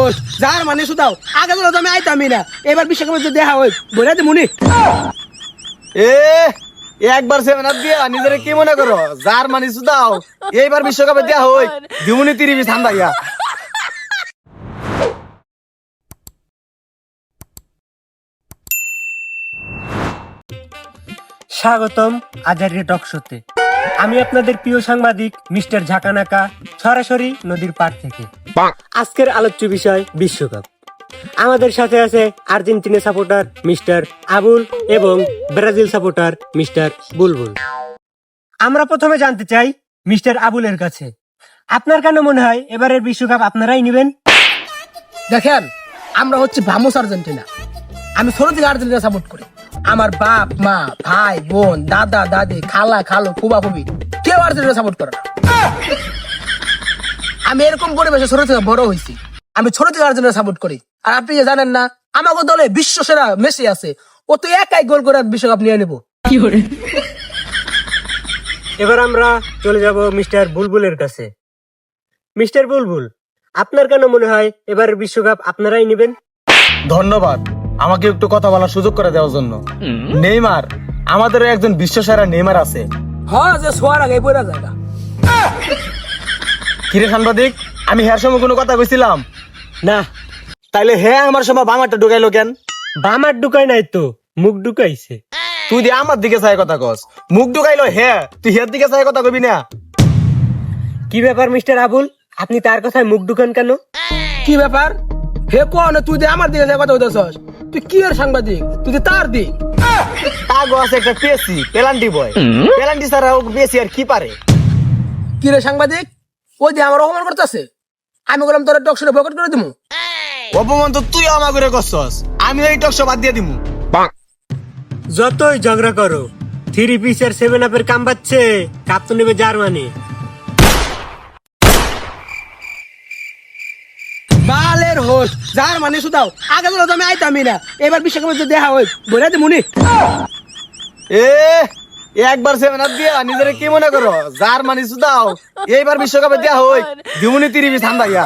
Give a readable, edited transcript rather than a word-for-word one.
হোস যার মানে শুধাও আগে তো আমি আইতামই না এবার বিশ্বকাপে যদি দেখা হয় বলে দে মুনি এ একবার সেভেন আপ দিয়া নিজের কি মনে করো যার মানে শুধাও এইবার বিশ্বকাপে দেয়া হই দিমুনি 30 ঠান্ডা গিয়া স্বাগতম আজারিয়া টক শোতে। আমি আপনাদের প্রিয় সাংবাদিক মিস্টার ঝাঁকানাকা, সরাসরি নদীর পাড় থেকে। আজকের আলোচ্য বিষয় বিশ্বকাপ। আমাদের সাথে আছে আর্জেন্টিনা সাপোর্টার মিস্টার আবুল এবং ব্রাজিল সাপোর্টার মিস্টার বুলবুল। আমরা প্রথমে জানতে চাই মিস্টার আবুলের কাছে, আপনার কেন মনে হয় এবারের বিশ্বকাপ আপনারাই নেবেন? দেখেন আমরা হচ্ছে ভামুস আর্জেন্টিনা। আমি ছোট থেকে আর্জেন্টিনা সাপোর্ট করি। আমার বাপ মা ভাই বোন দাদা দাদি খালা খালো ফুবা ফুবি কেউ আর্জেন্টিনা সাপোর্ট করে না। আমি এরকম পরিবেশে ছোট থেকে বড় হয়েছি। আমি ছোট থেকে আর্জেন্টিনা সাপোর্ট করি। আর আপনি যে জানেন না আমাকে দলে বিশ্ব সেরা মেসি আছে, ও তো একাই গোল করে বিশ্বকাপ নিয়ে নেবো। এবার আমরা চলে যাব মিস্টার বুলবুলের কাছে। মিস্টার বুলবুল, আপনার কেন মনে হয় এবারের বিশ্বকাপ আপনারাই নেবেন? ধন্যবাদ আমাকে একটু কথা বলার সুযোগ করে দেওয়ার জন্য। নেইমার, আমাদের একজন বিশ্বসেরা নেইমার আছে। হ্যাঁ যে শোয়ার আগে পড়া জায়গা। কিরে সাংবাদিক, আমি হ্যার সময় কোনো কথা কইছিলাম না, তাইলে হ্যাঁ আমার সময় বামারটা ঢুকাইলো কেন? বামার ঢুকাই নাই তো, মুখ ঢুকাইছে। তুই দিয়ে আমার দিকে চাই কথা কস, মুখ ঢুকাইলো হ্যাঁ, তুই হের দিকে চাই কথা কবি না। কি ব্যাপার মিস্টার আবুল, আপনি তার কথায় মুখ ঢুকান কেন? কি ব্যাপার? হে কোন তুই যে আমার দিকে কথা বলতেছস? তুই কি এর সাংবাদিক? তুই যে তার দিক। তাগো আছে একটা পেসি পেলান্টি বয়, পেলান্টি ছাড়া ও পেসি আর কি পারে? কি রে সাংবাদিক? ওই যে আমার অপমান করতেছে। আমি বললাম তোর টক শুনে বয়কট করে দিমু। অপমান তো তুই আমার করে করছস, আমি এই টকশো বাদ দিয়ে দিমু। যতই ঝগড়া করো, 3 পিস আর 7 আপের কাম বাচ্ছে, কাপ তো নেবে জার্মানি। বালের হোস যার মানে শুধাও আগে তো আমি আইতামই না এবার বিশ্বকাপে যদি দেখা হয় বলে দে মুনি এ একবার সেভেন আপ দিয়া নিজের কি মনে করো যার মানে শুধাও এইবার বিশ্বকাপে দেয়া হই দিমুনি 30 ঠান্ডা গিয়া।